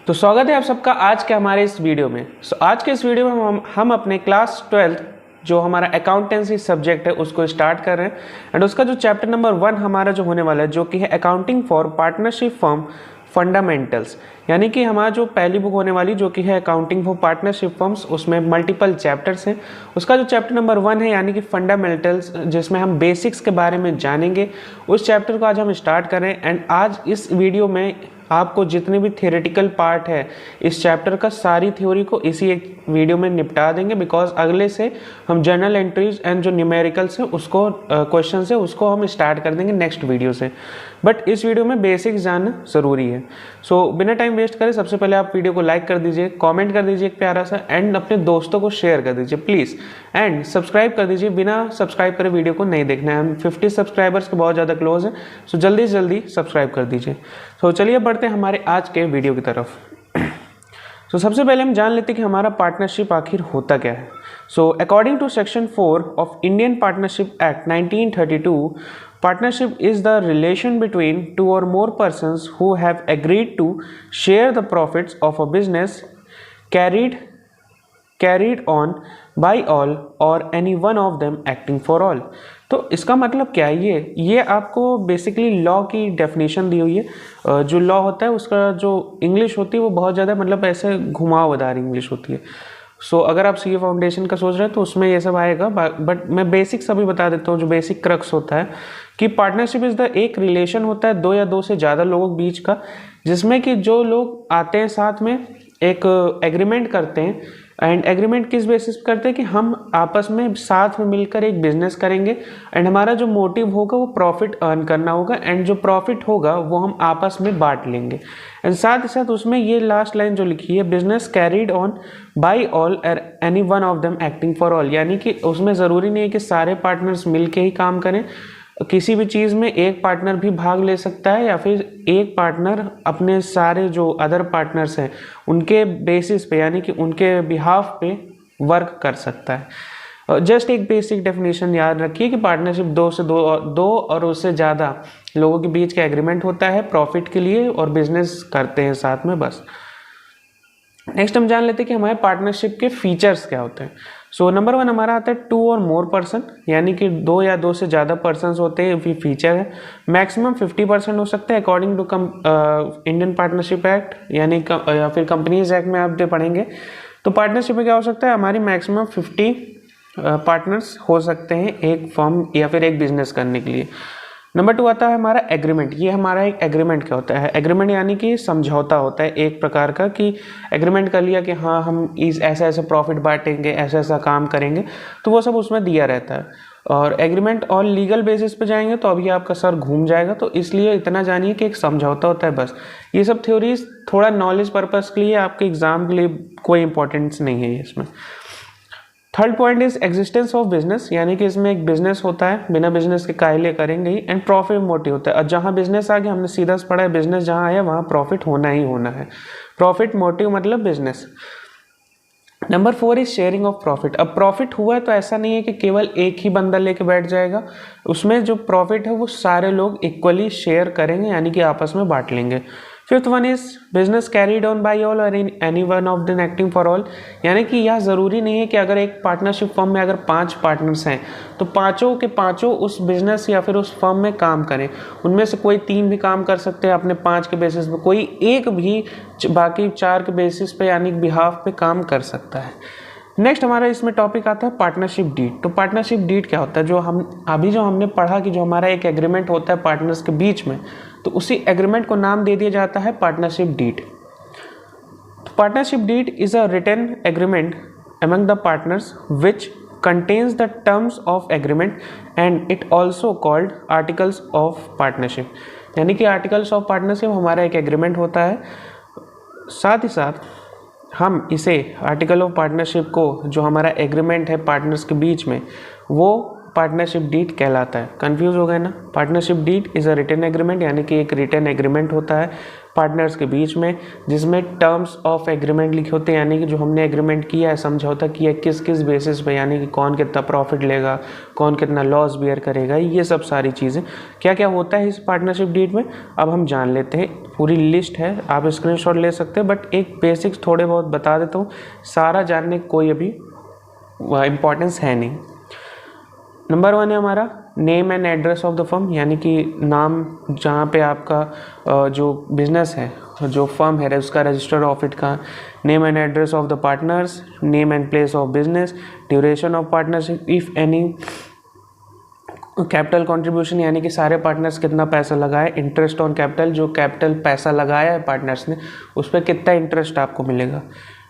तो स्वागत है आप सबका आज के हमारे इस वीडियो में। आज के इस वीडियो में हम अपने क्लास 12th जो हमारा अकाउंटेंसी सब्जेक्ट है उसको स्टार्ट कर रहे हैं एंड उसका जो चैप्टर नंबर 1 हमारा जो होने वाला है जो कि है accounting for partnership firm fundamentals, यानी कि हमारा जो पहली बुक होने वाली जो कि है अकाउंटिंग फॉर पार्टनरशिप फर्म्स, उसमें मल्टीपल चैप्टर्स हैं। उसका जो चैप्टर नंबर 1 है यानी कि फंडामेंटल्स, जिसमें हम बेसिक्स के बारे में जानेंगे, उस चैप्टर को आज हम स्टार्ट करें। एंड आज इस वीडियो में आपको जितने भी थियोरेटिकल पार्ट है इस चैप्टर का सारी थ्योरी को इसी एक वीडियो में निपटा देंगे, बिकॉज अगले से हम जर्नल एंट्रीज एंड जो न्यूमेरिकल्स है उसको क्वेश्चन है उसको हम स्टार्ट कर देंगे नेक्स्ट वीडियो से। बट इस वीडियो में बेसिक्स जानना ज़रूरी है। सो बिना टाइम वेस्ट करें सबसे पहले आप वीडियो को लाइक कर दीजिए, कमेंट कर दीजिए एक प्यारा सा, एंड अपने दोस्तों को शेयर कर दीजिए प्लीज़, एंड सब्सक्राइब कर दीजिए। बिना सब्सक्राइब करे वीडियो को नहीं देखना है। हम 50 सब्सक्राइबर्स के बहुत ज़्यादा क्लोज हैं, सो जल्दी से जल्दी सब्सक्राइब कर दीजिए। सो चलिए बढ़ते हैं हमारे आज के वीडियो की तरफ। तो सबसे पहले हम जान लेते हैं कि हमारा पार्टनरशिप आखिर होता क्या है। So according to section 4 of Indian partnership act 1932, partnership is the relation between two or more persons who have agreed to share the profits of a business carried on by all or any one of them acting for all। तो इसका मतलब क्या है? ये आपको basically law की definition दी हुई है। जो लॉ होता है उसका जो इंग्लिश होती है वो बहुत ज़्यादा मतलब ऐसे घुमावदार इंग्लिश होती है। सो अगर आप सीए फाउंडेशन का सोच रहे हैं तो उसमें ये सब आएगा, बट मैं बेसिक्स अभी बता देता हूँ। जो बेसिक क्रक्स होता है कि पार्टनरशिप इज़ द एक रिलेशन होता है दो या दो से ज़्यादा लोगों के बीच का, जिसमें कि जो लोग आते हैं साथ में एक एग्रीमेंट करते हैं। एंड एग्रीमेंट किस बेसिस पर करते हैं कि हम आपस में साथ में मिलकर एक बिजनेस करेंगे एंड हमारा जो मोटिव होगा वो प्रॉफिट अर्न करना होगा, एंड जो प्रॉफिट होगा वो हम आपस में बांट लेंगे। एंड साथ ही साथ उसमें ये लास्ट लाइन जो लिखी है, business carried on by all or any one of them acting for all, यानी कि उसमें ज़रूरी नहीं है कि सारे पार्टनर्स मिल के ही काम करें। किसी भी चीज़ में एक पार्टनर भी भाग ले सकता है या फिर एक पार्टनर अपने सारे जो अदर पार्टनर्स हैं उनके बेसिस पे यानी कि उनके बिहाफ पे वर्क कर सकता है। जस्ट एक बेसिक डेफिनेशन याद रखिए कि पार्टनरशिप दो और उससे ज़्यादा लोगों के बीच का एग्रीमेंट होता है प्रॉफिट के लिए और बिजनेस करते हैं साथ में, बस। नेक्स्ट हम जान लेते हैं कि हमारे पार्टनरशिप के फीचर्स क्या होते हैं। सो नंबर 1 हमारा आता है 2 और मोर पर्सन, यानी कि 2 या 2 से ज़्यादा पर्सनस होते हैं, ये फीचर है। मैक्सिमम 50% हो सकते हैं according to Indian partnership act, यानी या फिर कंपनीज एक्ट में आप जो पढ़ेंगे तो पार्टनरशिप में क्या हो सकता है, हमारी मैक्सिमम 50 पार्टनर्स हो सकते हैं एक फर्म या फिर एक बिजनेस करने के लिए। नंबर 2 आता है हमारा एग्रीमेंट। ये हमारा एक एग्रीमेंट क्या होता है? एग्रीमेंट यानी कि समझौता होता है एक प्रकार का, कि एग्रीमेंट कर लिया कि हाँ हम इस ऐसा ऐसा प्रॉफिट बांटेंगे, ऐसा ऐसा काम करेंगे, तो वो सब उसमें दिया रहता है। और एग्रीमेंट और लीगल बेसिस पे जाएंगे तो अभी आपका सर घूम जाएगा, तो इसलिए इतना जानिए कि एक समझौता होता है, बस। ये सब थ्योरीज थोड़ा नॉलेज पर्पज़ के लिए, आपके एग्जाम के लिए कोई इंपॉर्टेंस नहीं है इसमें। Third point is existence of business, यानी कि इसमें एक बिजनेस होता है, बिना बिजनेस के कायले करेंगे ही। एंड प्रॉफिट मोटिव होता है, और जहाँ बिजनेस आ गया हमने सीधा पढ़ा है बिजनेस जहाँ आया वहाँ प्रॉफिट होना ही होना है। प्रॉफिट मोटिव मतलब business. Number 4 is sharing of profit. अब प्रॉफिट हुआ है तो ऐसा नहीं है कि केवल एक ही बंदा लेके बैठ जाएगा, उसमें जो प्रॉफिट है वो सारे लोग इक्वली शेयर करेंगे, यानी कि आपस में बांट लेंगे। Fifth one is business carried on by all or any one of them acting for all, यानी कि यह ज़रूरी नहीं है कि अगर एक पार्टनरशिप फर्म में अगर 5 पार्टनर्स हैं तो पाँचों के पाँचों उस बिजनेस या फिर उस फर्म में काम करें। उनमें से कोई 3 भी काम कर सकते हैं अपने 5 के बेसिस पे, कोई एक भी बाकी 4 के बेसिस पे यानी बिहाफ पे काम कर सकता है। नेक्स्ट हमारा इसमें टॉपिक आता है पार्टनरशिप डीड। तो पार्टनरशिप डीड क्या होता है? जो हमने पढ़ा कि जो हमारा एक एग्रीमेंट होता है पार्टनर्स के बीच में, तो उसी एग्रीमेंट को नाम दे दिया जाता है partnership deed. Partnership deed is a written agreement among the partners which contains the terms of agreement and it also called articles of partnership, यानी कि आर्टिकल्स ऑफ पार्टनरशिप हमारा एक एग्रीमेंट होता है। साथ ही साथ हम इसे आर्टिकल ऑफ पार्टनरशिप को, जो हमारा एग्रीमेंट है पार्टनर्स के बीच में, वो पार्टनरशिप डीड कहलाता है। कंफ्यूज हो गए ना? Partnership deed is a written agreement, यानी कि एक रिटन एग्रीमेंट होता है पार्टनर्स के बीच में, जिसमें टर्म्स ऑफ एग्रीमेंट लिखे होते हैं, यानी कि जो हमने एग्रीमेंट किया है, समझौता किया है, किस किस बेसिस पे, यानी कि कौन कितना प्रॉफिट लेगा, कौन कितना लॉस बियर करेगा, ये सब सारी चीज़ें क्या क्या होता है इस पार्टनरशिप डीड में अब हम जान लेते हैं। पूरी लिस्ट है, आप स्क्रीनशॉट ले सकते हैं, बट एक बेसिक्स थोड़े बहुत बता देता हूँ, सारा जानने की कोई अभी इम्पोर्टेंस है नहीं। नंबर 1 है हमारा name and address of the firm, यानी कि नाम जहाँ पे आपका जो बिजनेस है, जो फर्म है, उसका रजिस्टर ऑफिस का name and address of the partners, name and place of business, duration of partnership, if any, capital contribution, यानी कि सारे पार्टनर्स कितना पैसा लगाए, इंटरेस्ट ऑन कैपिटल, जो कैपिटल पैसा लगाया है पार्टनर्स ने उस पर कितना इंटरेस्ट आपको मिलेगा,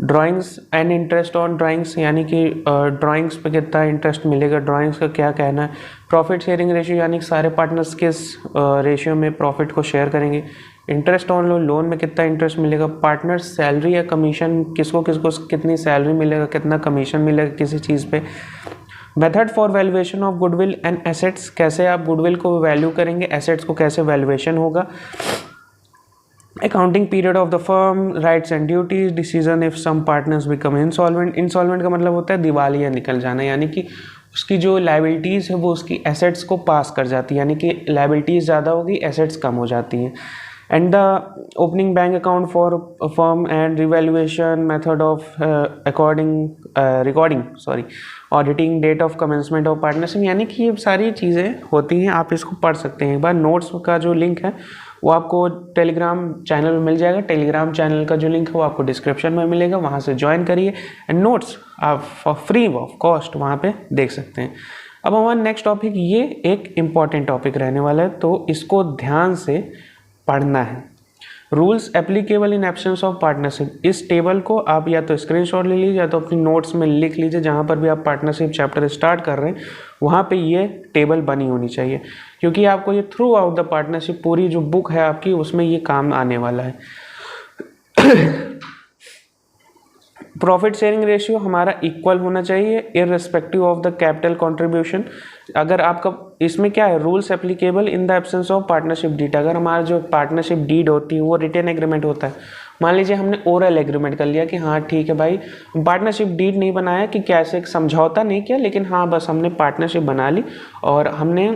drawings and interest on drawings, यानी कि ड्राइंग्स पे कितना इंटरेस्ट मिलेगा, ड्राइंग्स का क्या कहना है, प्रॉफिट शेयरिंग रेशियो, यानी कि सारे पार्टनर्स किस रेशियो में प्रॉफिट को शेयर करेंगे, इंटरेस्ट ऑन लोन में कितना इंटरेस्ट मिलेगा, पार्टनर सैलरी या कमीशन, किसको किसको कितनी सैलरी मिलेगा, कितना कमीशन मिलेगा किसी चीज़ पे, method for valuation of goodwill and assets, कैसे आप गुडविल को वैल्यू करेंगे, एसेट्स को कैसे वैल्यूएशन होगा, accounting period of the firm, rights and duties, decision if some partners become insolvent. Insolvent का मतलब होता है दिवालिया निकल जाना, यानी कि उसकी जो लायबिलिटीज़ है वो उसकी एसेट्स को पास कर जाती है, यानी कि लायबिलिटीज़ ज़्यादा होगी, एसेट्स कम हो जाती हैं। And the opening bank account for firm and revaluation method of auditing, date of commencement of partnership, यानी कि ये सारी चीज़ें होती हैं, आप इसको पढ़ सकते हैं एक बार। नोट्स का जो लिंक है वो आपको टेलीग्राम चैनल में मिल जाएगा, टेलीग्राम चैनल का जो लिंक है वो आपको डिस्क्रिप्शन में मिलेगा, वहाँ से ज्वाइन करिए एंड नोट्स आप फॉर फ्री ऑफ कॉस्ट वहाँ पे देख सकते हैं। अब हमारा नेक्स्ट टॉपिक, ये एक इम्पॉर्टेंट टॉपिक रहने वाला है, तो इसको ध्यान से पढ़ना है। Rules applicable in absence of partnership, इस टेबल को आप या तो स्क्रीनशॉट ले लीजिए या तो अपनी नोट्स में लिख लीजिए, जहाँ पर भी आप पार्टनरशिप चैप्टर स्टार्ट कर रहे हैं वहाँ पे ये टेबल बनी होनी चाहिए, क्योंकि आपको ये थ्रू आउट द पार्टनरशिप पूरी जो बुक है आपकी उसमें ये काम आने वाला है। प्रॉफिट शेयरिंग रेशियो हमारा इक्वल होना चाहिए irrespective of the capital contribution. अगर आपका इसमें क्या है, rules applicable in the absence of partnership deed, अगर हमारा जो पार्टनरशिप डीड होती है वो रिटेन एग्रीमेंट होता है, मान लीजिए हमने ओरल एग्रीमेंट कर लिया कि हाँ ठीक है भाई, पार्टनरशिप डीड नहीं बनाया कि कैसे समझौता नहीं किया, लेकिन हाँ बस हमने पार्टनरशिप बना ली, और हमने,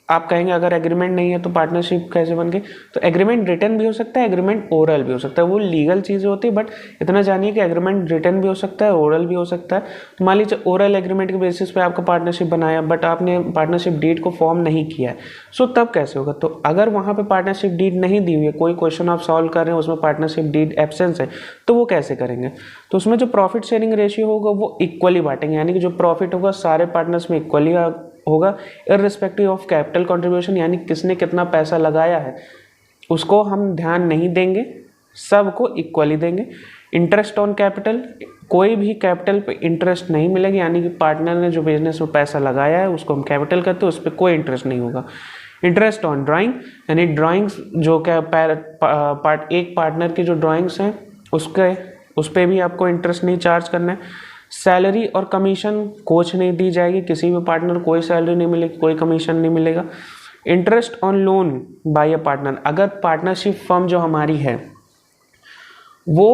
आप कहेंगे अगर एग्रीमेंट नहीं है तो पार्टनरशिप कैसे बन गई, तो एग्रीमेंट रिटन भी हो सकता है, एग्रीमेंट ओरल भी हो सकता है, वो लीगल चीज़ें होती है, बट इतना जानिए कि एग्रीमेंट रिटन भी हो सकता है, ओरल भी हो सकता है। तो मान लीजिए ओरल एग्रीमेंट के बेसिस पे आपका पार्टनरशिप बनाया, बट आपने पार्टनरशिप डीड को फॉर्म नहीं किया है, सो तब कैसे होगा, तो अगर वहाँ पर पार्टनरशिप डीड नहीं दी हुई है, कोई क्वेश्चन आप सॉल्व कर रहे हैं उसमें पार्टनरशिप डीड एब्सेंस है, तो वो कैसे करेंगे, तो उसमें जो प्रॉफिट शेयरिंग रेशियो होगा वो इक्वली बांटेंगे, यानी कि जो प्रॉफिट होगा सारे पार्टनर्स में इक्वली होगा इररिस्पेक्टिव ऑफ कैपिटल कंट्रीब्यूशन, यानी किसने कितना पैसा लगाया है उसको हम ध्यान नहीं देंगे, सबको इक्वली देंगे। इंटरेस्ट ऑन कैपिटल, कोई भी कैपिटल पे इंटरेस्ट नहीं मिलेगा, यानी कि पार्टनर ने जो बिजनेस में पैसा लगाया है उसको हम कैपिटल कहते हैं, उस पर कोई इंटरेस्ट नहीं होगा। इंटरेस्ट ऑन ड्राइंग, यानी ड्राइंग्स जो क्या एक पार्टनर की जो ड्राइंग्स हैं उस पर भी आपको इंटरेस्ट नहीं चार्ज करना है। सैलरी और कमीशन कुछ नहीं दी जाएगी, किसी भी पार्टनर कोई सैलरी नहीं मिलेगी, कोई कमीशन नहीं मिलेगा। Interest on loan by a partner, अगर पार्टनरशिप फर्म जो हमारी है वो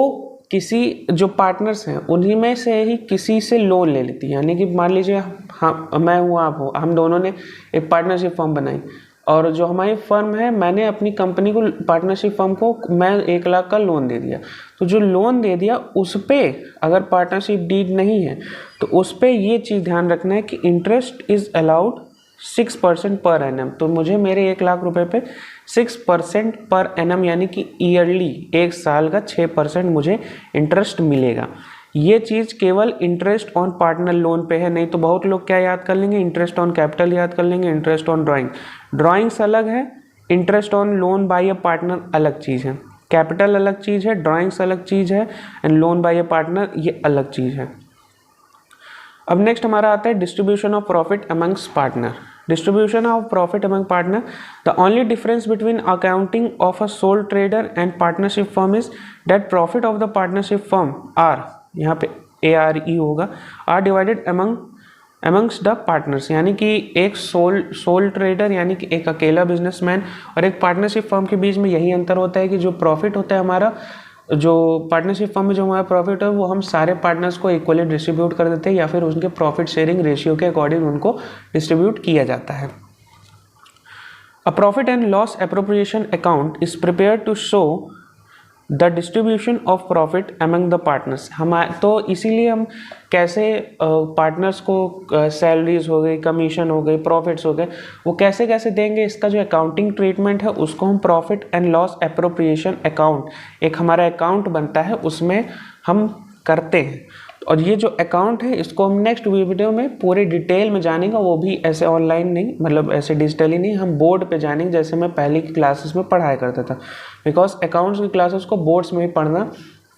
किसी जो पार्टनर्स हैं उन्हीं में से ही किसी से लोन ले लेती है, यानी कि मान लीजिए हाँ मैं हूँ आप हो, हम दोनों ने एक पार्टनरशिप फर्म बनाई, और जो हमारी फर्म है मैंने अपनी कंपनी को, पार्टनरशिप फर्म को मैं 1 लाख का लोन दे दिया, तो जो लोन दे दिया उस पर अगर पार्टनरशिप डीड नहीं है तो उस पर ये चीज़ ध्यान रखना है कि interest is allowed 6% per annum, तो मुझे मेरे 1 लाख रुपए पे 6% पर एनम, यानी कि ईयरली 1 साल का 6% मुझे इंटरेस्ट मिलेगा। ये चीज़ केवल इंटरेस्ट ऑन पार्टनर लोन पे है, नहीं तो बहुत लोग क्या याद कर लेंगे, इंटरेस्ट ऑन कैपिटल याद कर लेंगे, इंटरेस्ट ऑन ड्राइंग्स अलग है, interest on loan by a partner अलग चीज़ है, कैपिटल अलग चीज़ है, ड्राइंग्स अलग चीज़ है, and loan by a partner ये अलग चीज़ है। अब नेक्स्ट हमारा आता है distribution of profit amongst partner. Distribution of profit among partner, the only difference between accounting of a sole trader and partnership firm is that profit of the partnership firm are, यहाँ पे ARE होगा, are divided among amongst the partners, यानी कि एक soul trader यानी कि एक अकेला बिजनेसमैन और एक पार्टनरशिप फर्म के बीच में यही अंतर होता है कि जो प्रॉफिट होता है हमारा, जो पार्टनरशिप फर्म में जो हमारा प्रॉफिट है वो हम सारे पार्टनर्स को इक्वली डिस्ट्रीब्यूट कर देते हैं या फिर उनके प्रॉफिट शेयरिंग रेशियो के अकॉर्डिंग उनको डिस्ट्रीब्यूट किया जाता है। A profit and loss appropriation account is prepared to show the distribution of profit among the partners. तो इसीलिए हम कैसे पार्टनर्स को सैलरीज हो गई, कमीशन हो गई, प्रॉफिट्स हो गए, वो कैसे कैसे देंगे, इसका जो अकाउंटिंग ट्रीटमेंट है उसको हम profit and loss appropriation account, एक हमारा अकाउंट बनता है उसमें हम करते हैं। और ये जो अकाउंट है इसको हम नेक्स्ट वीडियो में पूरे डिटेल में जानेंगे, वो भी ऐसे ऑनलाइन नहीं, मतलब ऐसे डिजिटली नहीं, हम बोर्ड पे जानेंगे जैसे मैं पहले की क्लासेस में पढ़ाया करता था। बिकॉज अकाउंट्स की क्लासेस को बोर्ड्स में ही पढ़ना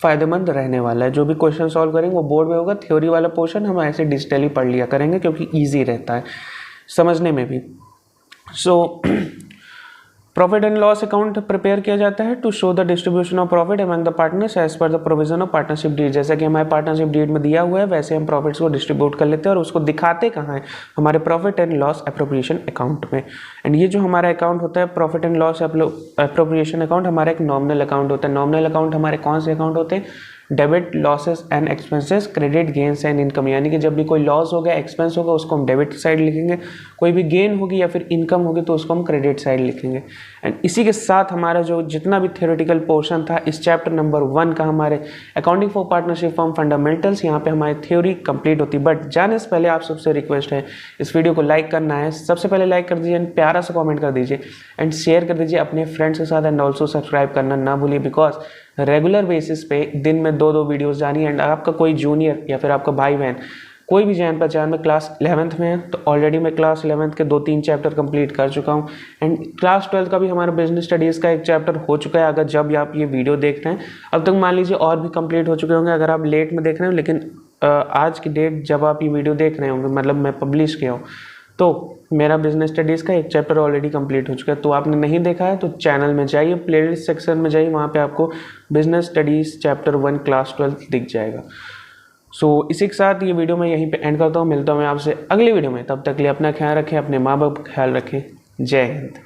फ़ायदेमंद रहने वाला है। जो भी क्वेश्चन सॉल्व करेंगे वो बोर्ड में होगा, थ्योरी वाला पोर्शन हम ऐसे डिजिटली पढ़ लिया करेंगे क्योंकि ईजी रहता है समझने में भी। So profit and loss account prepare किया जाता है to show the distribution of profit among the partners as per the provision of partnership deed. जैसा कि हमारे पार्टनरशिप डीड में दिया हुआ है वैसे हम प्रॉफिट्स को डिस्ट्रीब्यूट कर लेते हैं और उसको दिखाते कहाँ है, हमारे profit and loss appropriation account में। एंड ये जो हमारा अकाउंट होता है profit and loss appropriation account, हमारा एक नॉमिनल अकाउंट होता है। नॉमिनल अकाउंट हमारे कौन से अकाउंट होते हैं? Debit losses and expenses, credit gains and income, यानी कि जब भी कोई लॉस होगा, एक्सपेंस होगा, उसको हम डेबिट साइड लिखेंगे, कोई भी गेन होगी या फिर इनकम होगी तो उसको हम क्रेडिट साइड लिखेंगे। एंड इसी के साथ हमारा जो जितना भी थ्योरेटिकल पोर्शन था इस चैप्टर नंबर 1 का, हमारे accounting for partnership firm fundamentals, यहाँ पे हमारी थ्योरी कंप्लीट होती है। बट जाने से पहले आप सबसे रिक्वेस्ट है इस वीडियो को लाइक करना है, सबसे पहले लाइक कर दीजिए एंड प्यारा सा कॉमेंट कर दीजिए एंड शेयर कर दीजिए अपने फ्रेंड्स के साथ एंड ऑल्सो सब्सक्राइब करना ना भूलिए। बिकॉज रेगुलर बेसिस पे दिन में 2 वीडियोस जानी है। एंड आपका कोई जूनियर या फिर आपका भाई बहन कोई भी जान पहचान में क्लास 11th में है तो ऑलरेडी मैं क्लास 11th के 2-3 चैप्टर कंप्लीट कर चुका हूँ। एंड क्लास 12 का भी हमारा बिजनेस स्टडीज़ का एक चैप्टर हो चुका है। अगर जब आप ये वीडियो देख रहे हैं अब तक मान लीजिए और भी कंप्लीट हो चुके होंगे अगर आप लेट में देख रहे हो, लेकिन आज की डेट जब आप ये वीडियो देख रहे होंगे, मतलब मैं पब्लिश किया हूँ, तो मेरा बिजनेस स्टडीज़ का एक चैप्टर ऑलरेडी कंप्लीट हो चुका है। तो आपने नहीं देखा है तो चैनल में जाइए, प्लेलिस्ट सेक्शन में जाइए, वहाँ पे आपको बिजनेस स्टडीज़ चैप्टर 1 क्लास 12 दिख जाएगा। सो इसी के साथ ये वीडियो मैं यहीं पे एंड करता हूँ। मिलता हूँ मैं आपसे अगली वीडियो में, तब तक के लिए अपना ख्याल रखें, अपने माँ बाप का ख्याल रखें। जय हिंद।